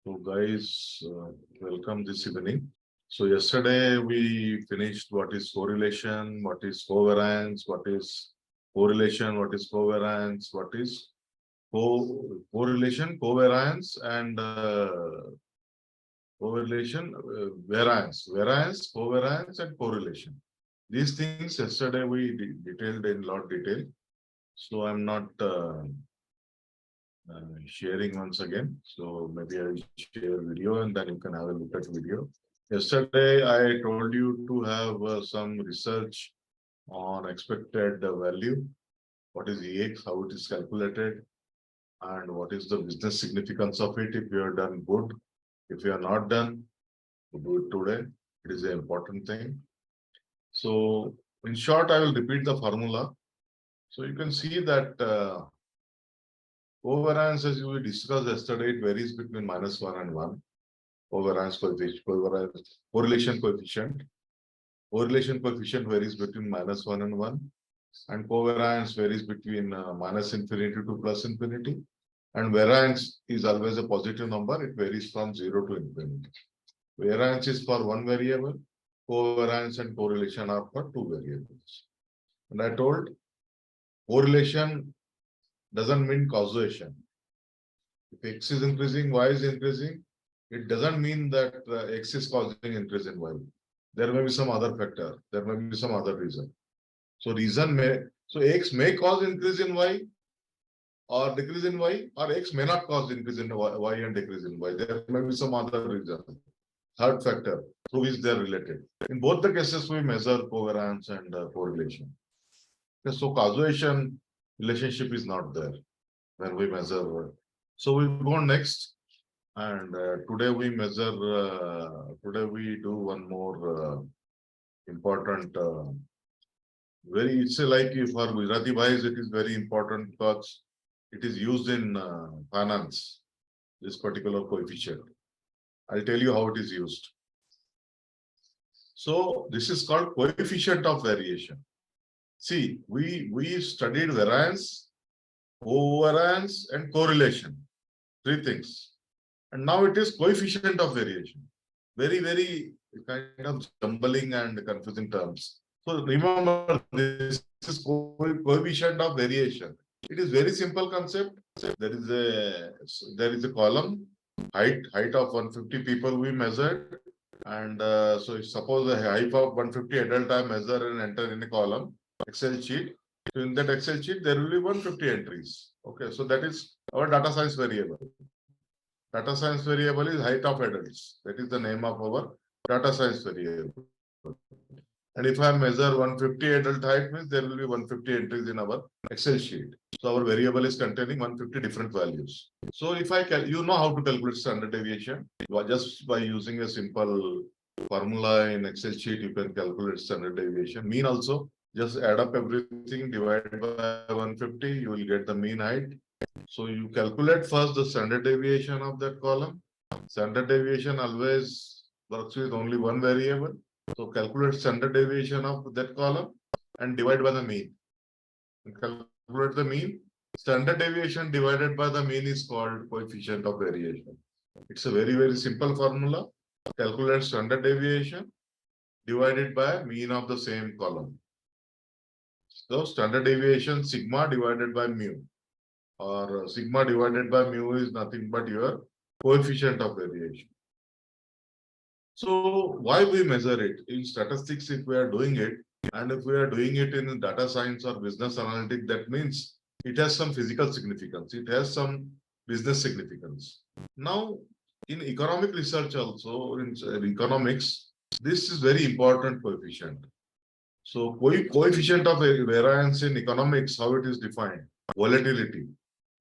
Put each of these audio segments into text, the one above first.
So guys, welcome this evening. So yesterday we finished what is correlation, what is covariance, what is correlation, what is covariance, what is correlation, covariance, and correlation, variance, covariance, and correlation. These things yesterday we detailed in lot detail. So I'm not sharing once again. So maybe I will share video and then you can have a look at video. Yesterday, I told you to have some research on expected value. What is EX, how it is calculated, and what is the business significance of it if you have done good. If you are not done, do it today. It is an important thing. So, in short, I will repeat the formula. So, you can see that covariance, as we discussed yesterday, it varies between -1 and 1. Covariance coefficient, correlation coefficient. Correlation coefficient varies between -1 and 1. And covariance varies between -infinity to +infinity. And variance is always a positive number. It varies from 0 to infinity. Variance is for one variable. Covariance and correlation are for two variables. And I told correlation doesn't mean causation. If X is increasing, Y is increasing, it doesn't mean that X is causing increase in Y. There may be some other factor. There may be some other reason. So X may cause increase in Y or decrease in Y, or X may not cause increase in Y and decrease in Y. There may be some other reason. Third factor through which they are related. In both the cases, we measure covariance and correlation. Okay, so causation relationship is not there when we measure. So we go next, and today we measure. Today we do one more important. It's like for Gujarati boys, it is very important because it is used in finance. This particular coefficient. I'll tell you how it is used. So this is called coefficient of variation. See, we studied variance, covariance, and correlation. Three things. And now it is coefficient of variation. Very, very kind of jumbling and confusing terms. So remember, this is coefficient of variation. It is very simple concept. There is a column, height of 150 people we measured. And so if suppose the height of 150 adult I measure and enter in a column, Excel sheet. So in that Excel sheet, there will be 150 entries. Okay, so that is our data science variable. Data science variable is height of adults. That is the name of our data science variable. And if I measure 150 adult height, means there will be 150 entries in our Excel sheet. So our variable is containing 150 different values. So if you know how to calculate standard deviation. Just by using a simple formula in Excel sheet, you can calculate standard deviation. Mean also, just add up everything, divide by 150, you will get the mean height. So you calculate first the standard deviation of that column. Standard deviation always works with only one variable. So calculate standard deviation of that column and divide by the mean. And calculate the mean. Standard deviation divided by the mean is called coefficient of variation. It's a very, very simple formula. Calculate standard deviation divided by mean of the same column. So standard deviation sigma divided by mu, or sigma divided by mu is nothing but your coefficient of variation. So why we measure it? In statistics, if we are doing it, and if we are doing it in data science or business analytics, that means it has some physical significance. It has some business significance. Now, in economic research also, in economics, this is very important coefficient. So coefficient of variance in economics, how it is defined? Volatility.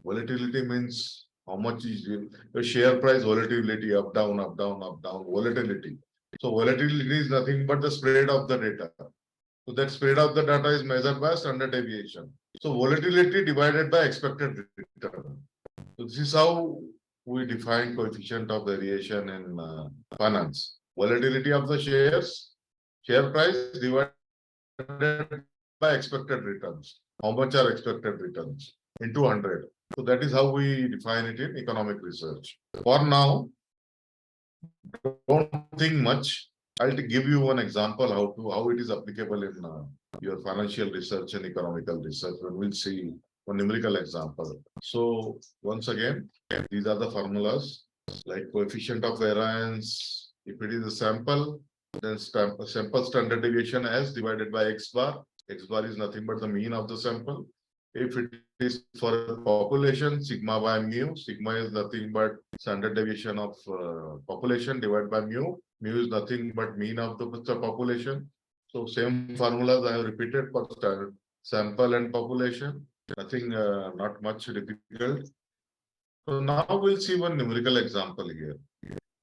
Volatility means how much is your share price volatility, up, down, up, down, up, down, volatility. So volatility is nothing but the spread of the data. So that spread of the data is measured by standard deviation. So volatility divided by expected return. So this is how we define coefficient of variation in finance. Volatility of the share price divided by expected returns. How much are expected returns into 100? So that is how we define it in economic research. For now, don't think much. I'll give you one example how it is applicable in your financial research and economical research, and we'll see one numerical example. So once again, these are the formulas like coefficient of variance. If it is a sample, then sample standard deviation as divided by x bar. X bar is nothing but the mean of the sample. If it is for a population, sigma by mu. Sigma is nothing but standard deviation of population divided by mu. Mu is nothing but mean of the population. So same formulas I have repeated for standard sample and population. Nothing, not much difficult. So now we'll see one numerical example here.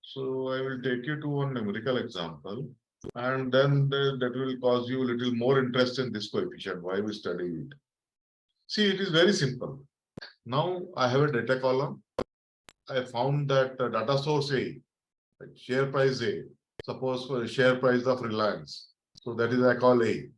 So I will take you to one numerical example, and then that will cause you a little more interest in this coefficient, why we study it. See, it is very simple. Now I have a data column. I found that data source A, like share price A, suppose for share price of Reliance. So that is I call A.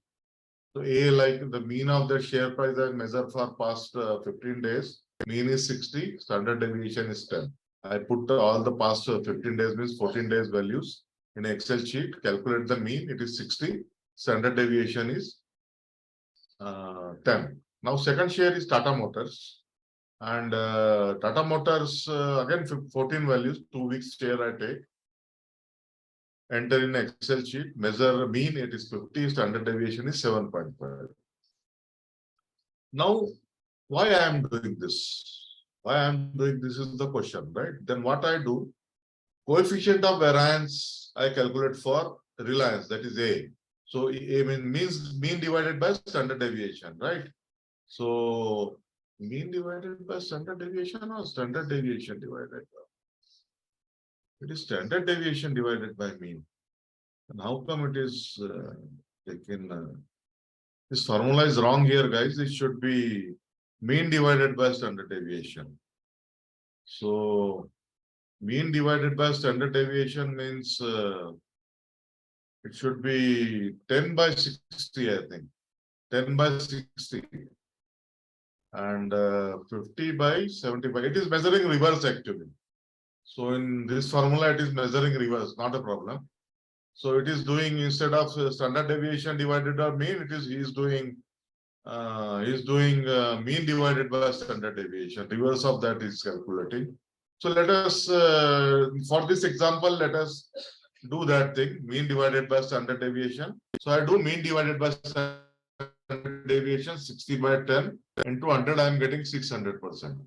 So A, like the mean of the share price I measured for past 15 days. Mean is 60, standard deviation is 10. I put all the past 15 days means 14 days values in an Excel sheet, calculate the mean, it is 60, standard deviation is 10. Now second share is Tata Motors, and Tata Motors again 14 values, 2 weeks share I take, enter in Excel sheet, measure mean, it is 50, standard deviation is 7.5. Now, why I am doing this? Why I am doing this is the question, right? Then what I do, coefficient of variance I calculate for Reliance, that is A. So A means mean divided by standard deviation, right? So mean divided by standard deviation or standard deviation divided by? It is standard deviation divided by mean. And how come it is taken? This formula is wrong here, guys. It should be mean divided by standard deviation. So mean divided by standard deviation means it should be 10 by 60, I think. 10 by 60. And 50 by 75. It is measuring reverse actually. So in this formula, it is measuring reverse, not a problem. So it is doing, instead of standard deviation divided by mean, it is he is doing mean divided by standard deviation. Reverse of that is calculating. So let us, for this example, let us do that thing, mean divided by standard deviation. So I do mean divided by standard deviation 60 by 10 into 100, I am getting 600%.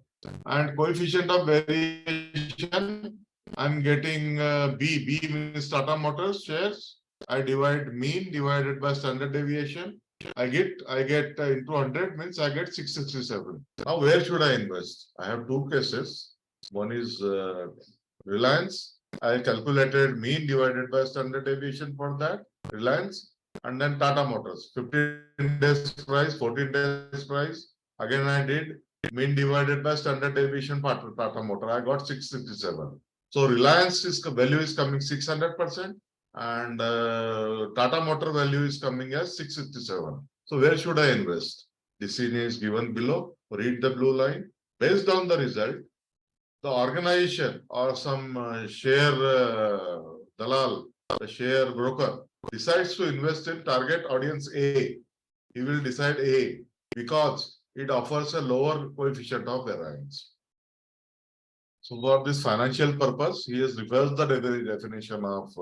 And coefficient of variation, I am getting B. B means Tata Motors shares. I divide mean divided by standard deviation. I get into 100 means I get 667. Now where should I invest? I have two cases. One is Reliance. I calculated mean divided by standard deviation for that, Reliance, and then Tata Motors, 15 days price, 14 days price. Again, I did mean divided by standard deviation for Tata Motor. I got 667. So Reliance value is coming 600%, and Tata Motor value is coming as 667. So where should I invest? Decision is given below. Read the blue line. Based on the result, the organization or some share dalal, the share broker, decides to invest in target audience A. He will decide A because it offers a lower coefficient of variance. So for this financial purpose, he has reversed the definition of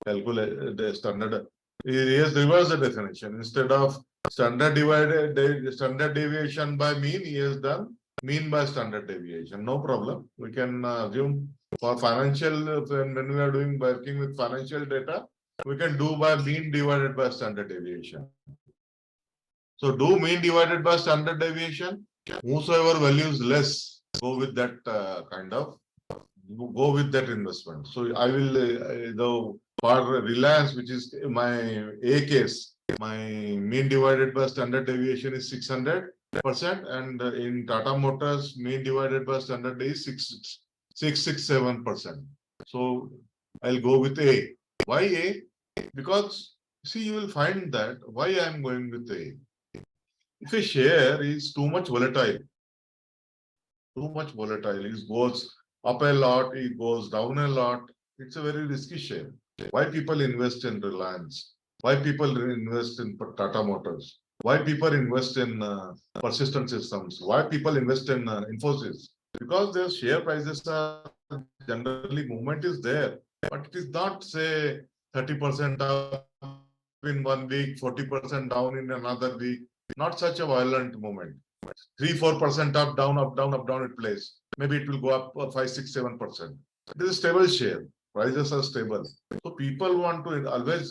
calculate the standard. He has reversed the definition. Instead of standard deviation by mean, he has done mean by standard deviation. No problem. We can assume for financial, when we are working with financial data, we can do by mean divided by standard deviation. So do mean divided by standard deviation. Whosoever values less, go with that go with that investment. So I will for Reliance, which is my A case, my mean divided by standard deviation is 600%, and in Tata Motors, mean divided by standard is 667%. So I'll go with A. Why A? Because see, you will find that why I am going with A. If a share is too much volatile, it goes up a lot, it goes down a lot. It's a very risky share. Why people invest in Reliance? Why people invest in Tata Motors? Why people invest in Persistent Systems? Why people invest in Infosys? Because their share prices are generally movement is there, but it is not say 30% up in 1 week, 40% down in another week. Not such a violent movement. 3-4% up, down, up, down, up, down. It plays. Maybe it will go up 5, 6, 7%. It is a stable share. Prices are stable. So people want to always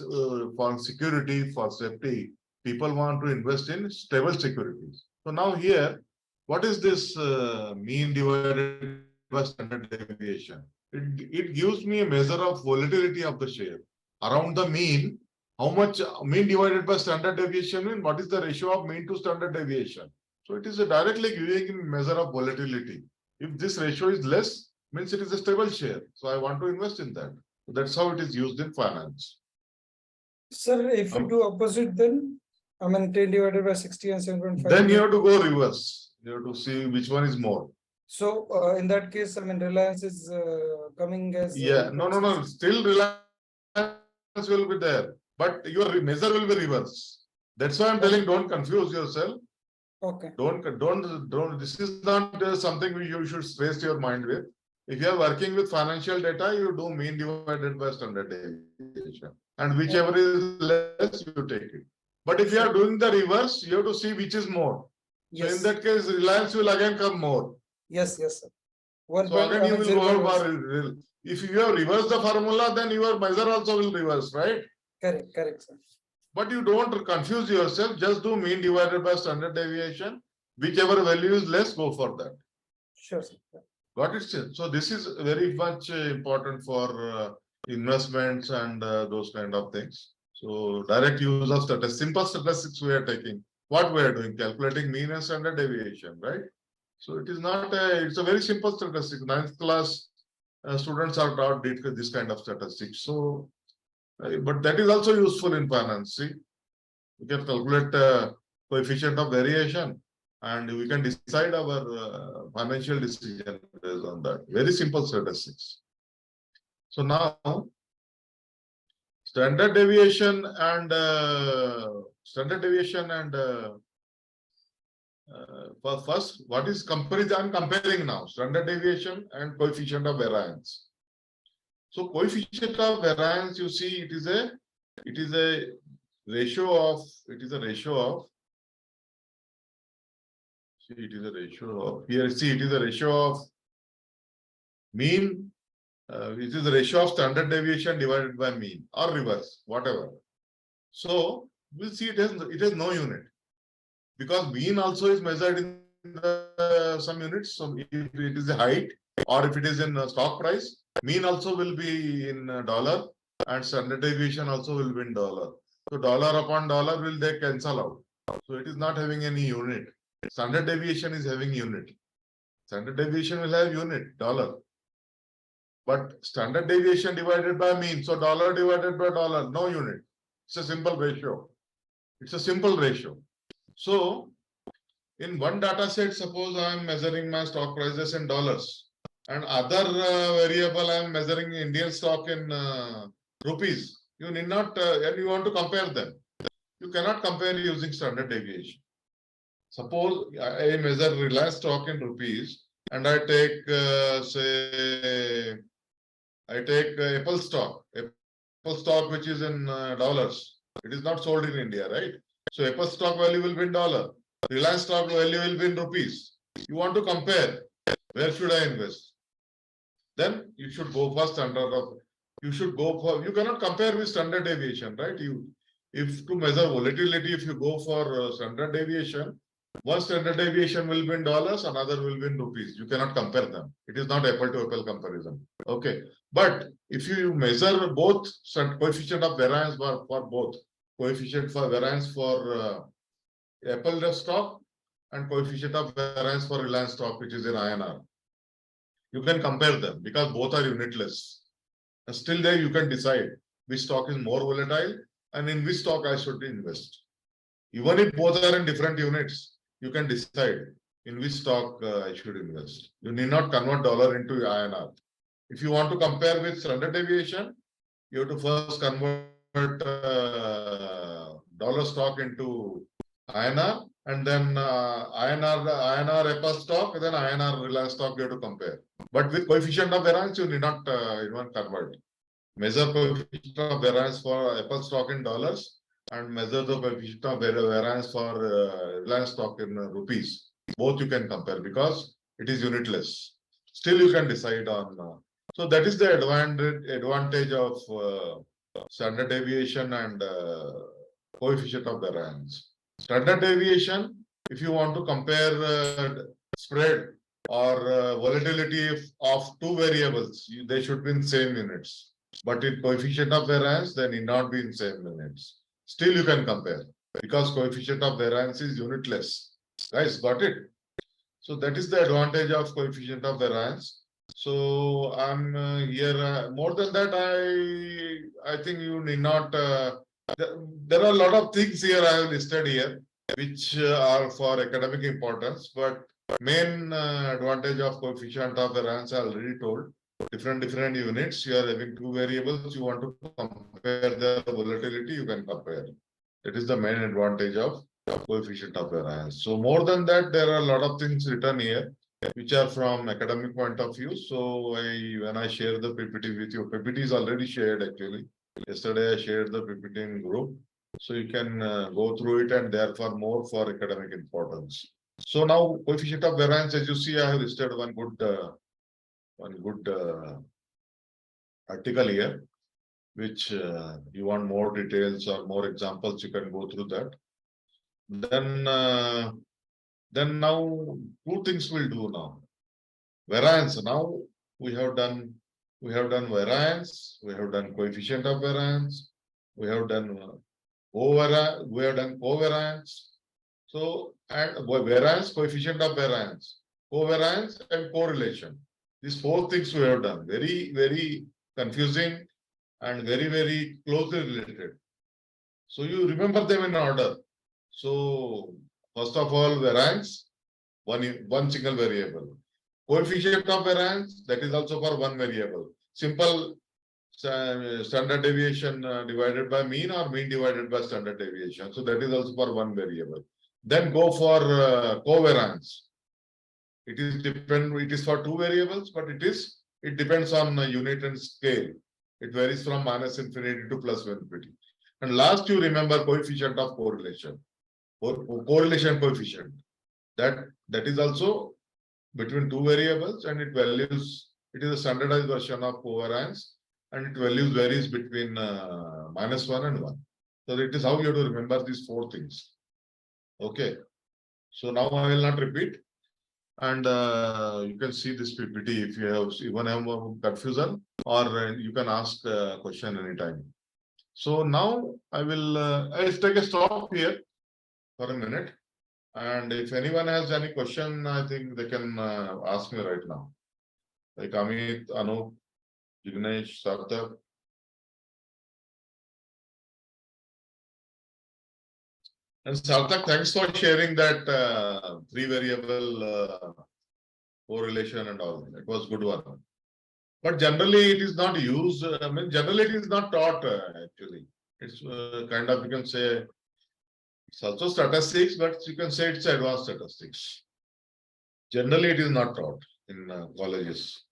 for security, for safety, people want to invest in stable securities. So now here, what is this mean divided by standard deviation? It gives me a measure of volatility of the share. Around the mean, how much mean divided by standard deviation mean? What is the ratio of mean to standard deviation? So it is directly giving a measure of volatility. If this ratio is less, means it is a stable share. So I want to invest in that. That's how it is used in finance. Sir, if you do opposite, then I mean 10 divided by 60 and 7.5. Then you have to go reverse. You have to see which one is more. So in that case, I mean Reliance is coming as no. Still Reliance will be there, but your measure will be reverse. That's why I'm telling. Don't confuse yourself. Okay. Don't. This is not something you should stress your mind with. If you are working with financial data, you do mean divided by standard deviation, and whichever is less, you take it. But if you are doing the reverse, you have to see which is more. Yes. So in that case, Reliance will again come more. Yes, sir. So again, you will go for. If you have reversed the formula, then your measure also will reverse, right? Correct, sir. But you don't confuse yourself. Just do mean divided by standard deviation. Whichever value is less, go for that. Sure, sir. Got it, sir? So this is very much important for investments and those kind of things. So direct use of statistics, simple statistics we are taking. What we are doing, calculating mean and standard deviation, right? So it is not it's a very simple statistic. 9th class students are taught this kind of statistics. So, but that is also useful in finance. See, we can calculate coefficient of variation, and we can decide our financial decision based on that. Very simple statistics. So now, standard deviation and first, what is comparison? I'm comparing now standard deviation and coefficient of variance. So coefficient of variance, you see, it is a ratio of here. See, it is a ratio of mean. It is the ratio of standard deviation divided by mean or reverse, whatever. So we'll see it has no unit, because mean also is measured in some units. So if it is a height or if it is in stock price, mean also will be in dollar and standard deviation also will be in dollar. So dollar upon dollar will they cancel out. So it is not having any unit. Standard deviation is having unit. Standard deviation will have unit, dollar. But standard deviation divided by mean, so dollar divided by dollar, no unit. It's a simple ratio. It's a simple ratio. So in one data set, suppose I am measuring my stock prices in dollars, and other variable I am measuring Indian stock in rupees. You need not, and you want to compare them. You cannot compare using standard deviation. Suppose I measure Reliance stock in rupees, and I take say Apple stock which is in dollars. It is not sold in India, right? So Apple stock value will be in dollar. Reliance stock value will be in rupees. You want to compare. Where should I invest? Then you should go for standard of. You cannot compare with standard deviation, right? If to measure volatility, if you go for standard deviation, one standard deviation will be in dollars, another will be in rupees. You cannot compare them. It is not apple to apple comparison. Okay. But if you measure both coefficient of variance for both, coefficient for variance for Apple stock and coefficient of variance for Reliance stock, which is in INR, you can compare them because both are unitless. And still there you can decide which stock is more volatile and in which stock I should invest. Even if both are in different units, you can decide in which stock I should invest. You need not convert dollar into INR. If you want to compare with standard deviation, you have to first convert dollar stock into INR, and then INR Apple stock, then INR Reliance stock you have to compare. But with coefficient of variance, you need not even convert. Measure coefficient of variance for Apple stock in dollars and measure the coefficient of variance for Reliance stock in rupees. Both you can compare because it is unitless. Still, you can decide on. So that is the advantage of standard deviation and coefficient of variance. Standard deviation, if you want to compare spread or volatility of two variables, they should be in same units. But in coefficient of variance, they need not be in same units. Still, you can compare because coefficient of variance is unitless. Guys, got it? So that is the advantage of coefficient of variance. So I'm here. More than that, I think you need not. There are a lot of things here I have listed here, which are for academic importance. But main advantage of coefficient of variance I already told. Different units. You are having two variables. You want to compare the volatility. You can compare. That is the main advantage of coefficient of variance. So more than that, there are a lot of things written here, which are from academic point of view. So when I share the PPT with you, PPT is already shared actually. Yesterday I shared the PPT in group. So you can go through it and therefore more for academic importance. So now coefficient of variance, as you see, I have listed one good article here, which you want more details or more examples, you can go through that. Then now two things we'll do now. Variance. Now we have done variance, we have done coefficient of variance, we have done covariance. So and variance, coefficient of variance, covariance, and correlation. These four things we have done. Very confusing and very closely related. So you remember them in order. So first of all, variance, one single variable. Coefficient of variance, that is also for one variable. Simple standard deviation divided by mean or mean divided by standard deviation. So that is also for one variable. Then go for covariance. It is for two variables, but it depends on unit and scale. It varies from minus infinity to plus infinity. And last, you remember coefficient of correlation. Correlation coefficient. That is also between two variables, and it is a standardized version of covariance, and it varies between -1 and 1. So it is how you have to remember these four things. Okay. So now I will not repeat. And you can see this PPT if you have more confusion, or you can ask a question anytime. So now I'll take a stop here for a minute. And if anyone has any question, I think they can ask me right now. Like Amit, Anup, Jignesh, Sarthak. And Sarthak, thanks for sharing that three variable correlation and all. It was good one. But generally it is not used. Generally it is not taught actually. It's kind of, you can say, it's also statistics, but you can say it's advanced statistics. Generally it is not taught in colleges.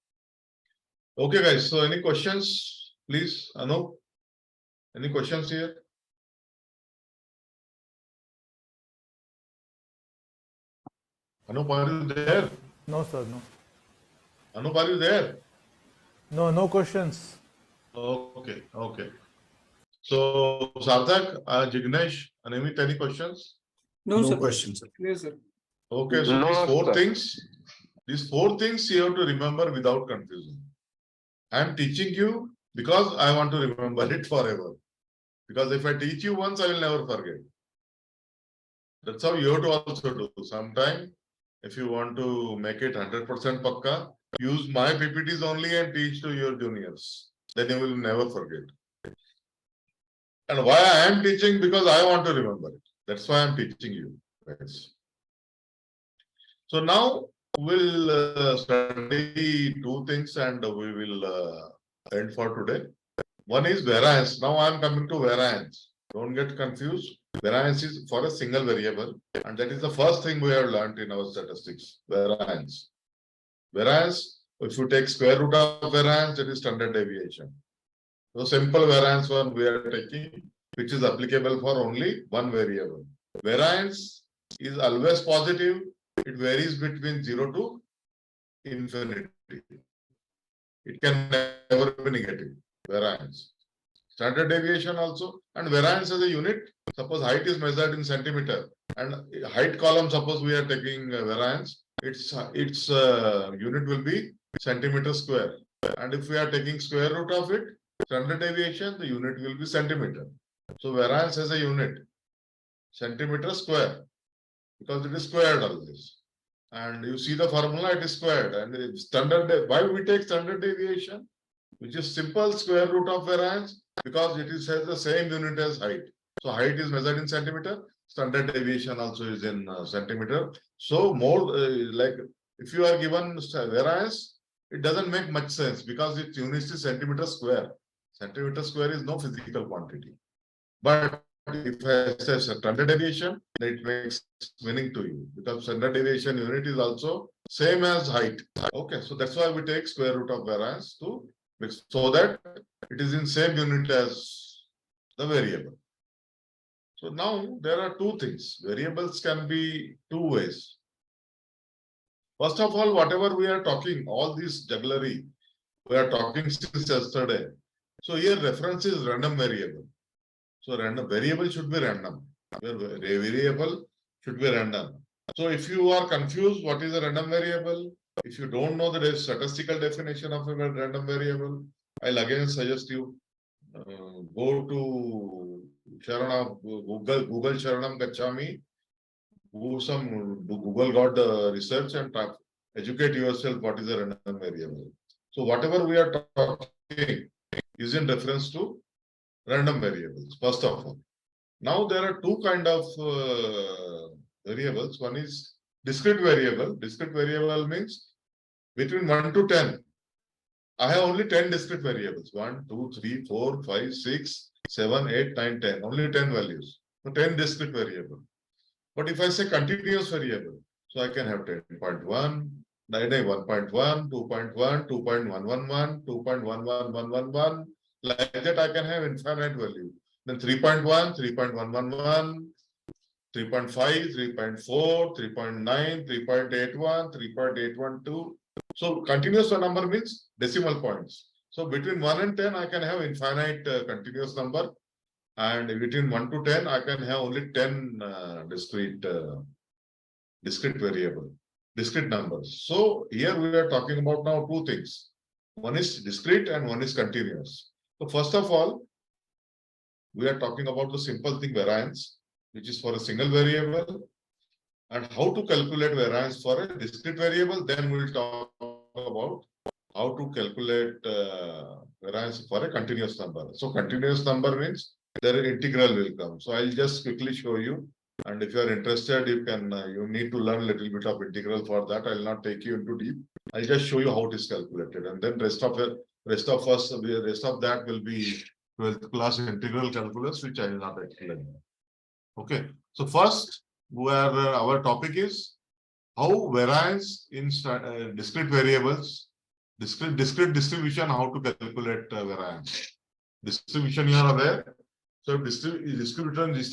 Okay, guys. So any questions, please? Anup, any questions here? Anup, are you there? No, sir, no. Anup, are you there? No questions. Okay. So Sarthak, Jignesh, Anamit, any questions? No, sir. questions. Yes, sir. Okay, so these four things you have to remember without confusion. I am teaching you because I want to remember it forever. Because if I teach you once, I will never forget. That's how you have to also do. Sometime, if you want to make it 100% pakka, use my PPTs only and teach to your juniors. Then you will never forget. And why I am teaching? Because I want to remember it. That's why I'm teaching you. Guys. So now We'll study two things and we will end for today. One is variance. Now I am coming to variance. Don't get confused. Variance is for a single variable, and that is the first thing we have learned in our statistics. Variance. Variance, if you take square root of variance, it is standard deviation. So simple variance one we are taking, which is applicable for only one variable. Variance is always positive. It varies between 0 to infinity. It can never be negative. Variance. Standard deviation also, and variance as a unit. Suppose height is measured in centimeter, and height column, suppose we are taking variance, its unit will be centimeter square. And if we are taking square root of it, standard deviation, the unit will be centimeter. So variance as a unit, centimeter square, because it is squared always. And you see the formula, it is squared. And standard, why we take standard deviation, which is simple square root of variance, because it is has the same unit as height. So height is measured in centimeter, standard deviation also is in centimeter. So more like if you are given variance, it doesn't make much sense because its unit is centimeter square. Centimeter square is no physical quantity. But if I say standard deviation, then it makes meaning to you because standard deviation unit is also same as height. Okay, so that's why we take square root of variance to so that it is in same unit as the variable. So now there are two things. Variables can be two ways. First of all, whatever we are talking, all this jugglery, we are talking since yesterday. So here reference is random variable. So random variable should be random. Variable should be random. So if you are confused, what is a random variable? If you don't know the statistical definition of a random variable, I'll again suggest you go to Sharanam, Google Sharanam Gachami, Google got the research and educate yourself what is a random variable. So whatever we are talking is in reference to random variables, first of all. Now there are two kind of variables. One is discrete variable. Discrete variable means between 1 to 10. I have only 10 discrete variables. 1, 2, 3, 4, 5, 6, 7, 8, 9, 10. Only 10 values. So 10 discrete variable. But if I say continuous variable, so I can have 10.1, 1.1, 2.1, 2.111, 2.11111. Like that, I can have infinite value. Then 3.1, 3.111, 3.5, 3.4, 3.9, 3.81, 3.812. So continuous number means decimal points. So between 1 and 10, I can have infinite continuous number. And between 1 to 10, I can have only 10 discrete variable, discrete numbers. So here we are talking about now two things. One is discrete and one is continuous. So first of all, we are talking about the simple thing variance, which is for a single variable, and how to calculate variance for a discrete variable. Then we'll talk about how to calculate variance for a continuous number. So continuous number means their integral will come. So I'll just quickly show you. And if you are interested, you can you need to learn a little bit of integral for that. I'll not take you into deep. I'll just show you how it is calculated, and then rest of that will be 12th class integral calculus, which I will not explain. Okay. So first, where our topic is how variance in discrete variables, discrete distribution, how to calculate variance. Distribution you are aware. So distribution is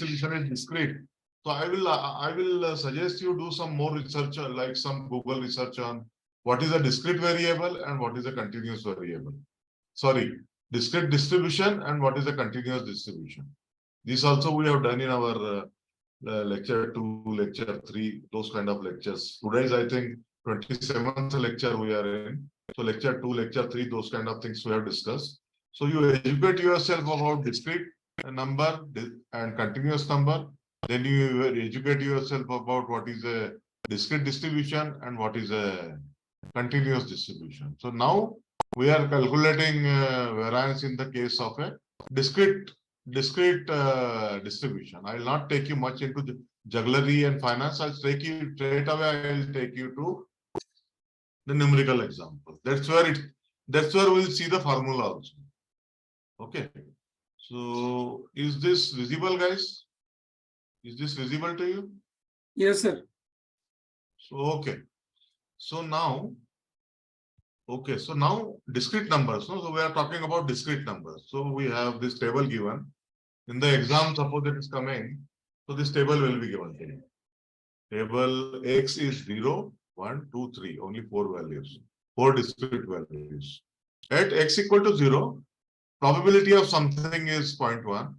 discrete. So I will suggest you do some more research, like some Google research on what is a discrete variable and what is a continuous variable. Sorry, discrete distribution and what is a continuous distribution. This also we have done in our lecture 2, lecture 3, those kind of lectures. Today is, I think, 27th lecture we are in. So lecture 2, lecture 3, those kind of things we have discussed. So you educate yourself about discrete number and continuous number. Then you educate yourself about what is a discrete distribution and what is a continuous distribution. So now we are calculating variance in the case of a discrete distribution. I will not take you much into the jugglery and finance. I'll take you straight away. I will take you to the numerical example. That's where we'll see the formula also. Okay. So is this visible, guys? Is this visible to you? Yes, sir. So okay. So now discrete numbers. No? So we are talking about discrete numbers. So we have this table given. In the exam, suppose it is coming. So this table will be given to you. Table X is 0, 1, 2, 3. Only 4 values. 4 discrete values. At X equal to 0, probability of something is 0.1.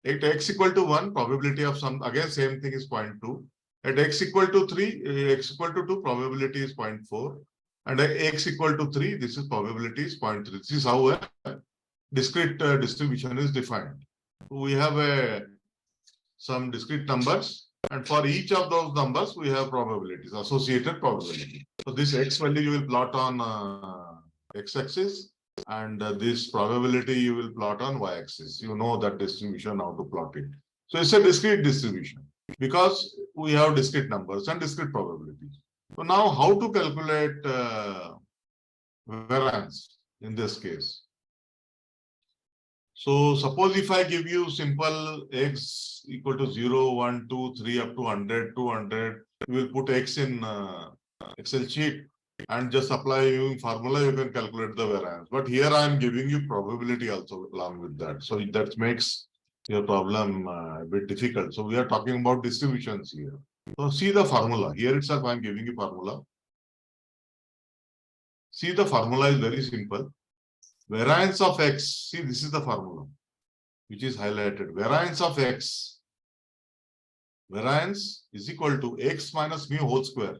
At X equal to 1, probability of again same thing is 0.2. At X equal to 3, X equal to 2, probability is 0.4. And at X equal to 3, this is probability is 0.3. This is how a discrete distribution is defined. We have some discrete numbers, and for each of those numbers, we have probabilities, associated probability. So this X value you will plot on X-axis, and this probability you will plot on Y-axis. You know that distribution, how to plot it. So it's a discrete distribution because we have discrete numbers and discrete probabilities. So now how to calculate variance in this case? So suppose if I give you simple X equal to 0, 1, 2, 3 up to 100, 200, you will put X in Excel sheet and just apply using formula, you can calculate the variance. But here I am giving you probability also along with that. So that makes your problem a bit difficult. So we are talking about distributions here. So see the formula. Here itself I am giving you formula. See, the formula is very simple. Variance of X, see this is the formula which is highlighted. Variance of X, variance is equal to X minus mu whole square.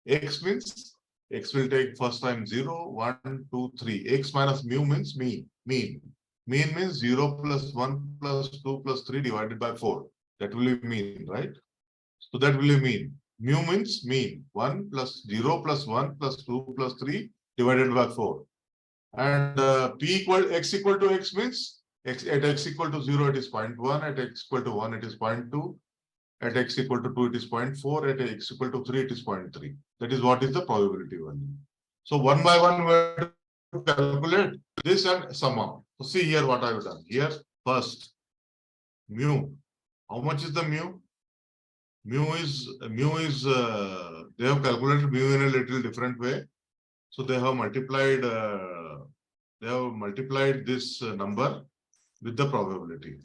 X means X will take first time 0, 1, 2, 3. X minus mu means mean. Mean means 0 plus 1 plus 2 plus 3 divided by 4. That will be mean, right? So that will be mean. Mu means mean. 1 plus 0 plus 1 plus 2 plus 3 divided by 4. And X equal to X means at X equal to 0 it is 0.1, at X equal to 1 it is 0.2, at X equal to 2 it is 0.4, at X equal to 3 it is 0.3. That is what is the probability value. So one by one we have to calculate this and sum up. So see here what I have done. Here first mu. How much is the mu? Mu is they have calculated mu in a little different way. So they have multiplied this number with the probability.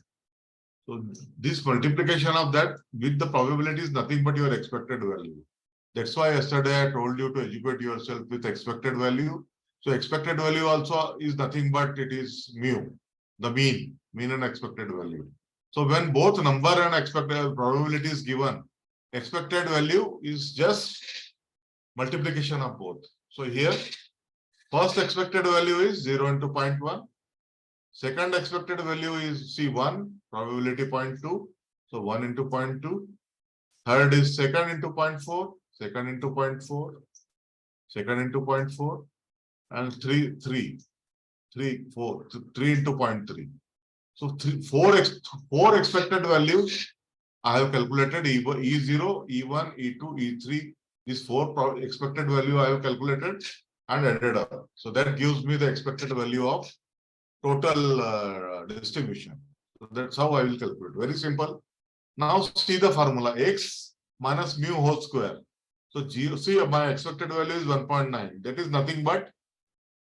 So this multiplication of that with the probability is nothing but your expected value. That's why yesterday I told you to educate yourself with expected value. So expected value also is nothing but it is mu, the mean and expected value. So when both number and expected probability is given, expected value is just multiplication of both. So here, first expected value is 0 into 0.1. Second expected value is C1, probability 0.2. So 1 into 0.2. Third is second into 0.4, second into 0.4, second into 0.4, and 3 into 0.3. So four expected values I have calculated E0, E1, E2, E3. These four expected value I have calculated and added up. So that gives me the expected value of total distribution. So that's how I will calculate. Very simple. Now see the formula X minus mu whole square. So see my expected value is 1.9. That is nothing but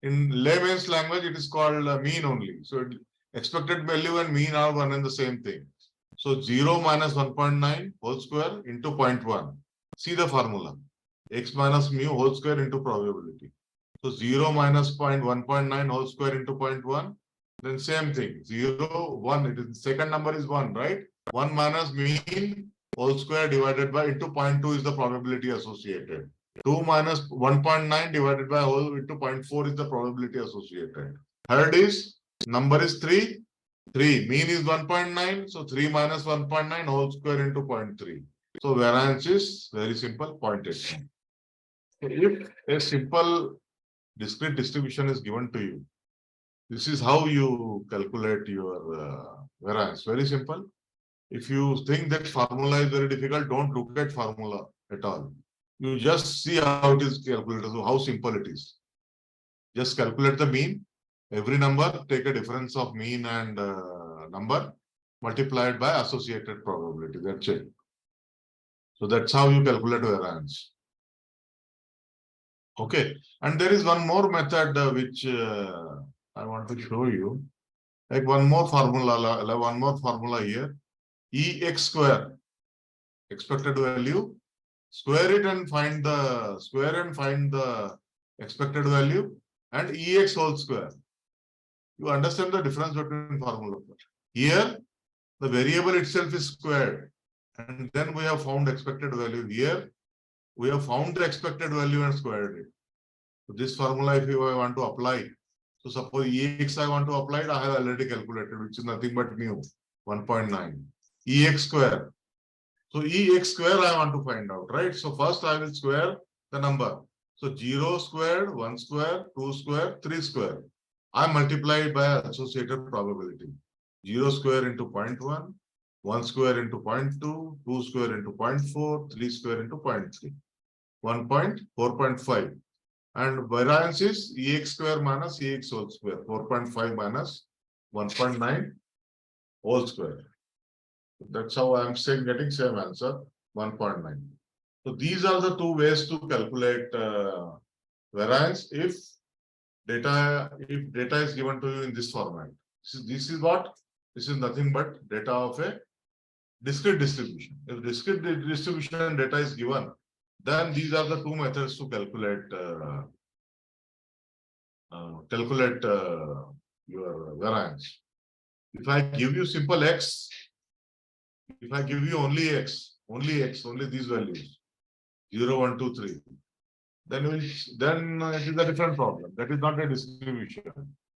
in layman's language it is called mean only. So expected value and mean are one and the same thing. So 0 minus 1.9 whole square into 0.1. See the formula. X minus mu whole square into probability. So 0 minus 1.9 whole square into 0.1. Then same thing. 0, 1. It is second number is 1, right? 1 minus mean whole square divided by into 0.2 is the probability associated. 2 minus 1.9 divided by whole into 0.4 is the probability associated. Third is number is 3. 3 mean is 1.9. So 3 minus 1.9 whole square into 0.3. So variance is very simple, 0.8. If a simple discrete distribution is given to you, this is how you calculate your variance. Very simple. If you think that formula is very difficult, don't look at formula at all. You just see how it is calculated, so how simple it is. Just calculate the mean. Every number, take a difference of mean and number, multiplied by associated probability. That's it. So that's how you calculate variance. Okay. And there is one more method which I want to show you. Like one more formula here. EX square, expected value, square it and find the expected value, and EX whole square. You understand the difference between formula. Here, the variable itself is squared, and then we have found expected value. Here, we have found the expected value and squared it. So this formula, if you want to apply, so suppose EX I want to apply it, I have already calculated, which is nothing but mu, 1.9. EX square. So EX square I want to find out, right? So first I will square the number. So 0 squared, 1 square, 2 square, 3 square. I multiply it by associated probability. 0 square into 0.1, 1 square into 0.2, 2 square into 0.4, 3 square into 0.3. 1.4.5. And variance is EX square minus EX whole square. 4.5 minus 1.9 whole square. That's how I'm saying getting same answer, 1.9. So these are the two ways to calculate variance if data is given to you in this format. This is what? This is nothing but data of a discrete distribution. If discrete distribution data is given, then these are the two methods to calculate your variance. If I give you simple x, if I give you only x, only these values, 0, 1, 2, 3, then it is a different problem. That is not a distribution.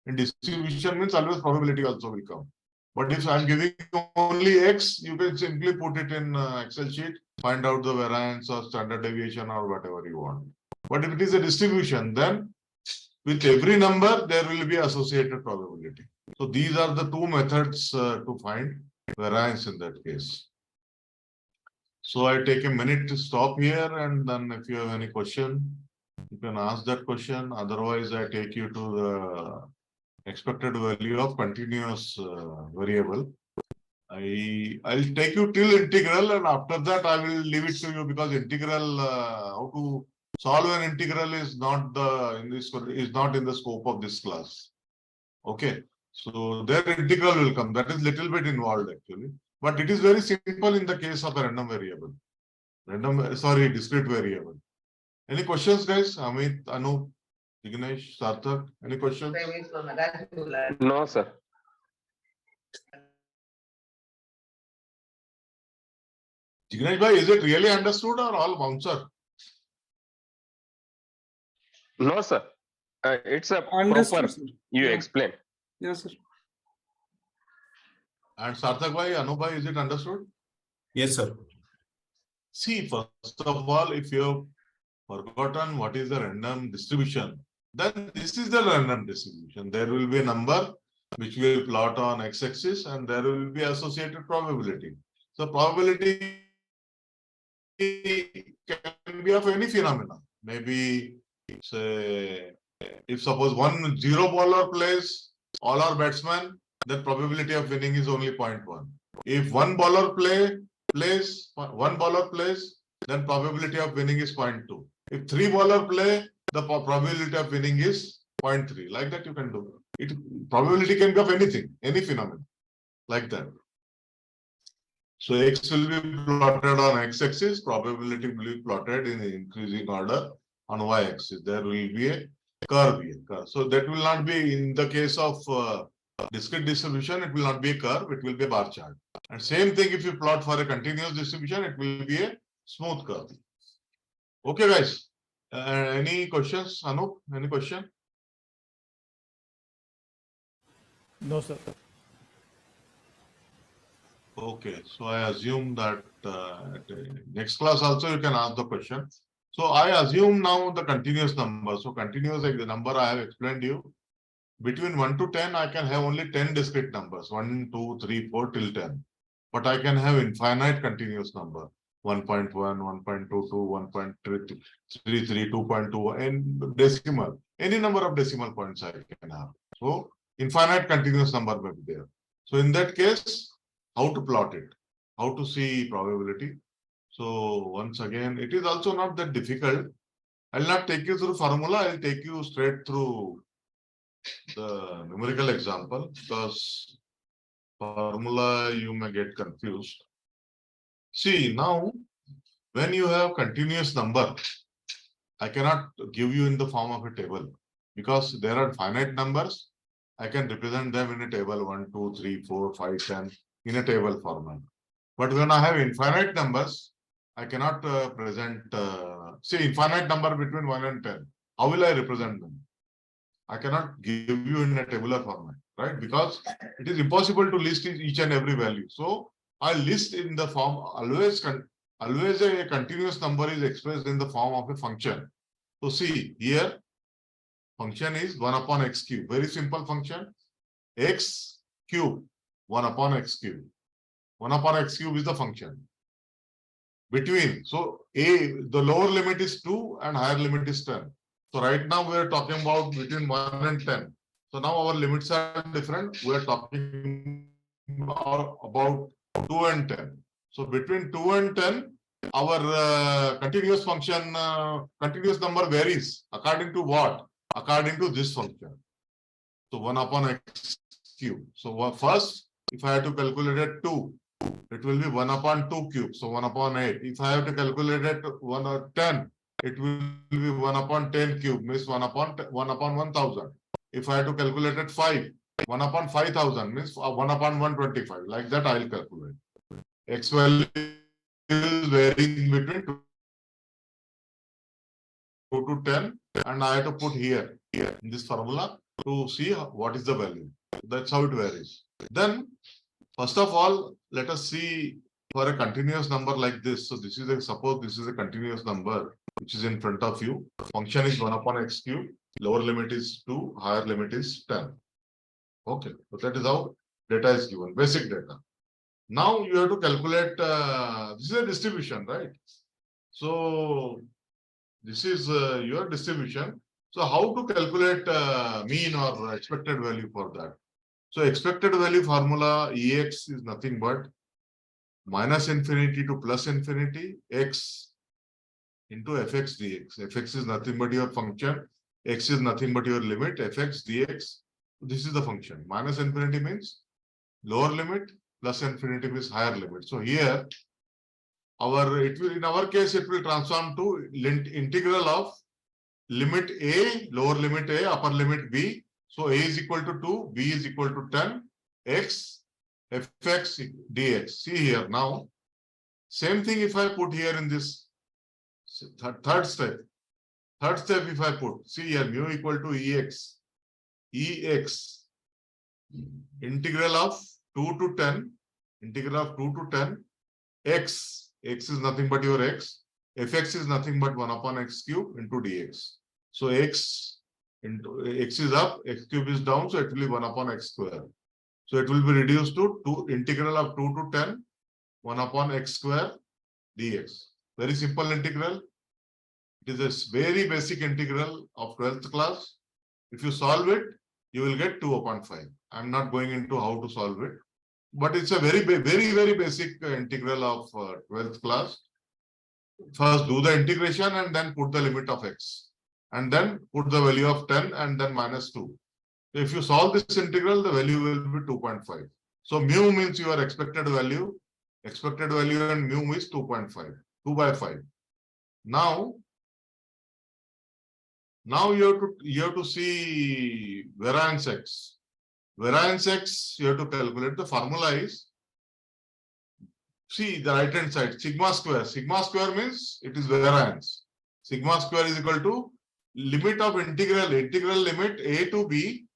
In distribution means always probability also will come. But if I'm giving you only x, you can simply put it in Excel sheet, find out the variance or standard deviation or whatever you want. But if it is a distribution, then with every number, there will be associated probability. So these are the two methods to find variance in that case. So I take a minute to stop here, and then if you have any question, you can ask that question. Otherwise, I take you to the expected value of continuous variable. I'll take you till integral, and after that I will leave it to you, because integral, how to solve an integral is not in the scope of this class. Okay, so their integral will come. That is little bit involved actually, but it is very simple in the case of a random variable. Discrete variable. Any questions, guys? Amit, Anup, Jignesh, Sarthak, any questions? No, sir. Jignesh bhai, is it really understood or all bouncer? No, sir. It's a Understood, proper. sir. You Yeah. explain. Yes, sir. And Sarthak bhai, Anup bhai, is it understood? Yes, sir. See, first of all, if you have forgotten what is the random distribution, then this is the random distribution. There will be a number which we will plot on x-axis, and there will be associated probability. So probability can be of any phenomenon. Maybe say, if suppose 0 bowler plays, all our batsmen, then probability of winning is only 0.1. If 1 bowler plays, then probability of winning is 0.2. If 3 bowler play, the probability of winning is 0.3. Like that you can do. Probability can be of anything, any phenomenon, like that. So x will be plotted on x-axis, probability will be plotted in increasing order on y-axis. There will be a curve here. So that will not be, in the case of discrete distribution, it will not be a curve, it will be a bar chart. And same thing if you plot for a continuous distribution, it will be a smooth curve. Okay, guys. Any questions, Anup? Any question? No, sir. Okay, so I assume that next class also you can ask the question. So I assume now the continuous number. So continuous, like the number I have explained you, between 1 to 10, I can have only 10 discrete numbers, 1, 2, 3, 4 till 10. But I can have infinite continuous number. 1.1, 1.22, 1.33, 2.2, and decimal. Any number of decimal points I can have. So infinite continuous number may be there. So in that case, how to plot it? How to see probability? So once again, it is also not that difficult. I'll not take you through formula. I'll take you straight through the numerical example, because formula you may get confused. See, now when you have continuous number, I cannot give you in the form of a table, because there are finite numbers. I can represent them in a table 1, 2, 3, 4, 5, 10 in a table format. But when I have infinite numbers, I cannot present, say, infinite number between 1 and 10. How will I represent them? I cannot give you in a tabular format, right? Because it is impossible to list each and every value. So I list in the form, always a continuous number is expressed in the form of a function. So see here, function is 1 upon x cube. Very simple function. X cube, 1 upon x cube. 1 upon x cube is the function. Between, so the lower limit is 2 and higher limit is 10. So right now we are talking about between 1 and 10. So now our limits are different. We are talking about 2 and 10. So between 2 and 10, our continuous function, continuous number varies according to what? According to this function. So 1 upon x cube. So first, if I have to calculate it 2, it will be 1 upon 2 cube. So 1 upon 8. If I have to calculate it 1 or 10, it will be 1 upon 10 cube, means 1 upon 1000. If I have to calculate it 5, 1 upon 5000 means 1 upon 125. Like that, I'll calculate. X value is varying between 2 to 10, and I have to put here in this formula to see what is the value. That's how it varies. Then, first of all, let us see for a continuous number like this. So this is a, suppose this is a continuous number which is in front of you. Function is 1 upon x cube. Lower limit is 2, higher limit is 10. Okay, so that is how data is given, basic data. Now you have to calculate, this is a distribution, right? So this is your distribution. So how to calculate mean or expected value for that? So expected value formula Ex is nothing but minus infinity to plus infinity x into fx dx. Fx is nothing but your function. X is nothing but your limit. Fx dx. This is the function. Minus infinity means lower limit. Plus infinity means higher limit. So here, in our case, it will transform to integral of limit a, lower limit a, upper limit b. So a is equal to 2, b is equal to 10, x, fx dx. See here now, same thing if I put here in this third step. Third step if I put, see here, mu equal to ex, integral of 2 to 10, x is nothing but your x, fx is nothing but 1 upon x cube into dx. So x is up, x cube is down, so it will be 1 upon x square. So it will be reduced to integral of 2 to 10, 1 upon x square dx. Very simple integral. It is a very basic integral of 12th class. If you solve it, you will get 2 upon 5. I'm not going into how to solve it, but it's a very basic integral of 12th class. First do the integration and then put the limit of x. And then put the value of 10 and then minus 2. If you solve this integral, the value will be 2.5. So mu means your expected value. Expected value and mu is 2.5. 2 by 5. Now you have to see variance x. Variance x, you have to calculate. The formula is, see the right hand side, sigma square. Sigma square means it is variance. Sigma square is equal to limit of integral limit a to b,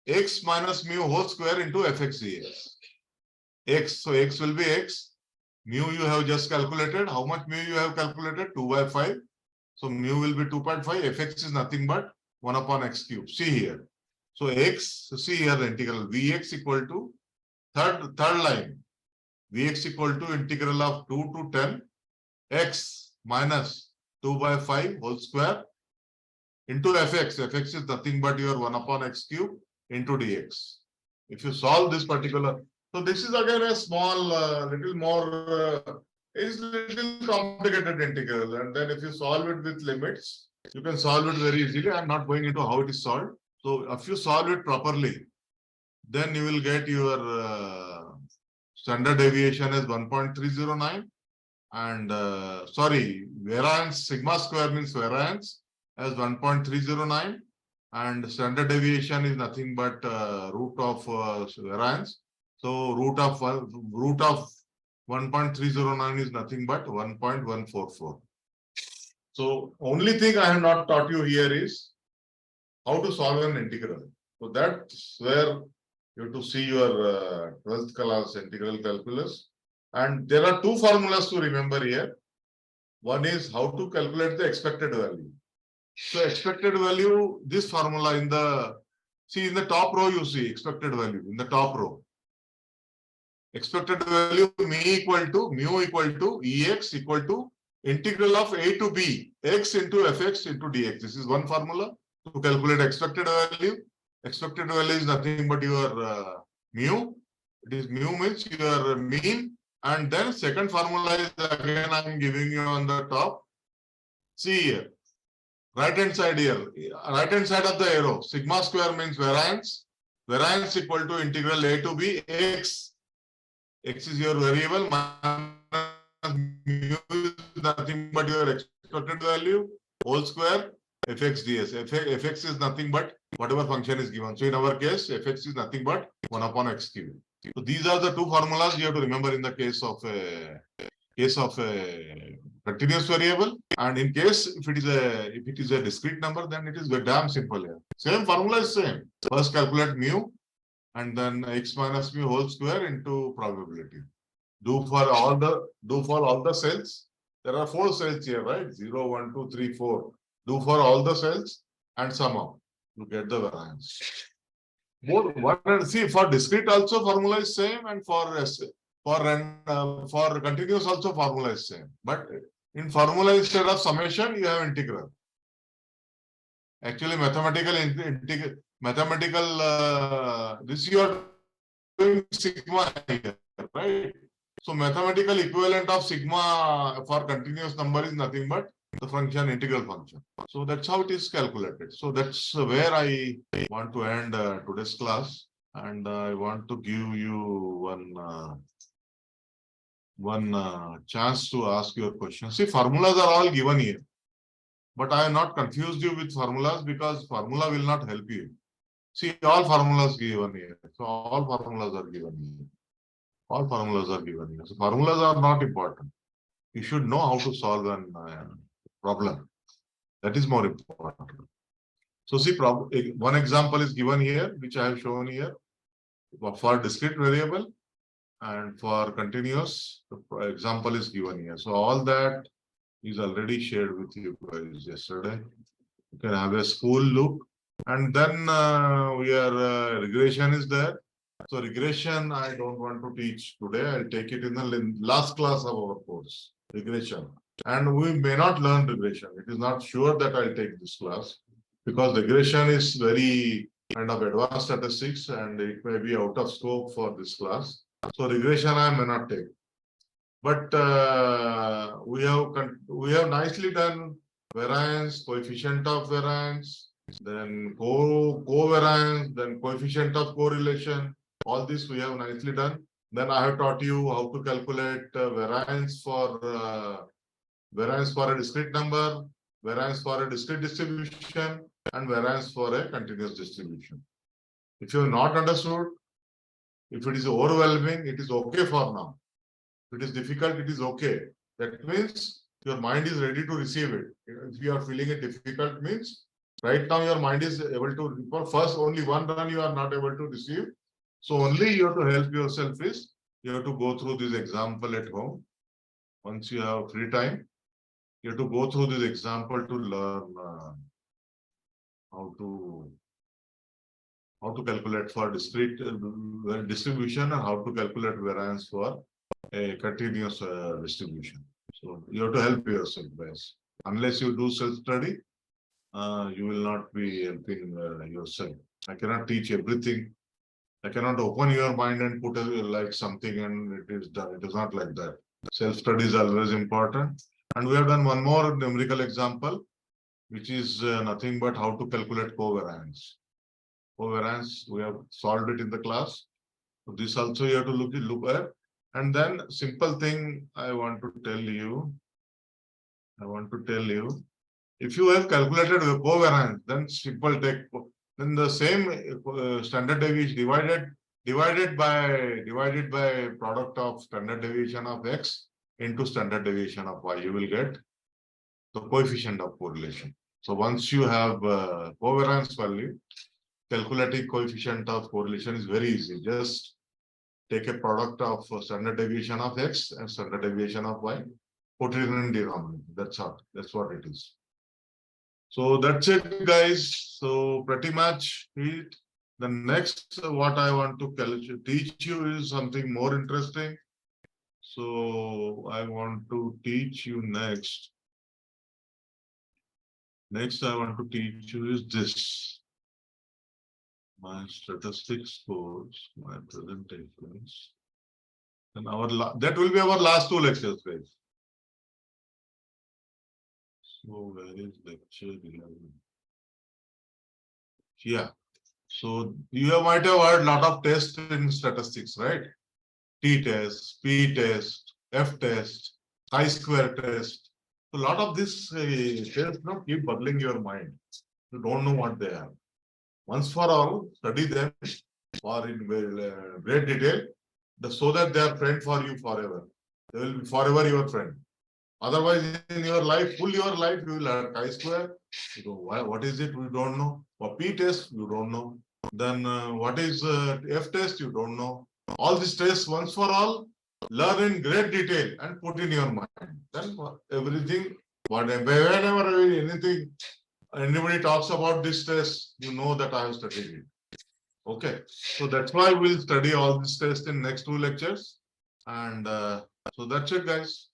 x minus mu whole square into fx dx. X, so x will be x. Mu you have just calculated. How much mu you have calculated? 2 by 5. So mu will be 2.5. Fx is nothing but 1 upon x cube. See here. So x, so see here the integral Vx equal to third line. Vx equal to integral of 2 to 10, x minus 2 by 5 whole square into fx. Fx is nothing but your 1 upon x cube into dx. If you solve this particular, so this is again a small, little more, is little complicated integral. And then if you solve it with limits, you can solve it very easily. I'm not going into how it is solved. So if you solve it properly, then you will get your standard deviation as 1.309. And sorry, variance, sigma square means variance as 1.309. And standard deviation is nothing but root of variance. So root of 1.309 is nothing but 1.144. So only thing I have not taught you here is how to solve an integral. So that's where you have to see your 12th class integral calculus. And there are two formulas to remember here. One is how to calculate the expected value. So expected value, this formula in the, see in the top row you see expected value in the top row. Expected value mu equal to Ex equal to integral of a to b x into fx into dx. This is one formula to calculate expected value. Expected value is nothing but your mu. It is mu means your mean. And then second formula is again I am giving you on the top. See here. Right hand side here, right hand side of the arrow, sigma square means variance. Variance equal to integral a to b x. X is your variable, mu is nothing but your expected value, whole square, fx ds. Fx is nothing but whatever function is given. So in our case, fx is nothing but 1 upon x cube. So these are the two formulas you have to remember in the case of a continuous variable, and in case if it is a discrete number, then it is damn simple here. Same formula is same. First calculate mu and then x minus mu whole square into probability. Do for all the cells. There are 4 cells here, right? 0, 1, 2, 3, 4. Do for all the cells and sum up to get the variance. Both one and see for discrete also formula is same, and for continuous also formula is same. But in formula instead of summation you have integral. Actually this you are doing sigma here, right? So mathematical equivalent of sigma for continuous number is nothing but the function integral function. So that's how it is calculated. So that's where I want to end today's class, and I want to give you one chance to ask your question. See, formulas are all given here, but I have not confused you with formulas because formula will not help you. See, all formulas given here. So all formulas are given here. All formulas are given here. So formulas are not important. You should know how to solve a problem. That is more important. So see, one example is given here, which I have shown here for discrete variable, and for continuous, the example is given here. So all that is already shared with you guys yesterday. You can have a school look, and then regression is there. So regression, I don't want to teach today. I'll take it in the last class of our course, regression. And we may not learn regression. It is not sure that I'll take this class because regression is very kind of advanced statistics and it may be out of scope for this class. So regression I may not take. But we have nicely done variance, coefficient of variance, then covariance, then coefficient of correlation. All this we have nicely done. Then I have taught you how to calculate variance for a discrete number, variance for a discrete distribution, and variance for a continuous distribution. If you have not understood, if it is overwhelming, it is okay for now. If it is difficult, it is okay. That means your mind is ready to receive it. If you are feeling it difficult, means right now your mind is able to, first only one run you are not able to receive. So only you have to help yourself is, you have to go through this example at home. Once you have free time, you have to go through this example to learn how to calculate for discrete distribution and how to calculate variance for a continuous distribution. So you have to help yourself, guys. Unless you do self-study, you will not be helping yourself. I cannot teach everything. I cannot open your mind and put like something and it is done. It is not like that. Self-study is always important. And we have done one more numerical example, which is nothing but how to calculate covariance. Covariance, we have solved it in the class. So this also you have to look at. And then simple thing I want to tell you. If you have calculated the covariance, then simple take, then the same standard deviation divided by product of standard deviation of x into standard deviation of y, you will get the coefficient of correlation. So once you have covariance value, calculating coefficient of correlation is very easy. Just take a product of standard deviation of x and standard deviation of y, put it in denominator. That's all. That's what it is. So that's it, guys. So pretty much it. The next what I want to teach you is something more interesting. So I want to teach you next. Next I want to teach you is this. My statistics course, my presentations. And that will be our last two lectures, guys. So where is lecture 11? Yeah. So you might have heard a lot of tests in statistics, right? T-test, P-test, F-test, chi-square test. So a lot of this tests keep bugging your mind. You don't know what they are. Once for all, study them or in great detail, so that they are friend for you forever. They will be forever your friend. Otherwise, in your life, full your life, you will have chi-square. What is it? We don't know. For P-test, you don't know. Then what is F-test? You don't know. All these tests, once for all, learn in great detail and put in your mind. Then everything, whenever anything, anybody talks about this test, you know that I have studied it. Okay. So that's why we'll study all these tests in next two lectures. And so that's it, guys.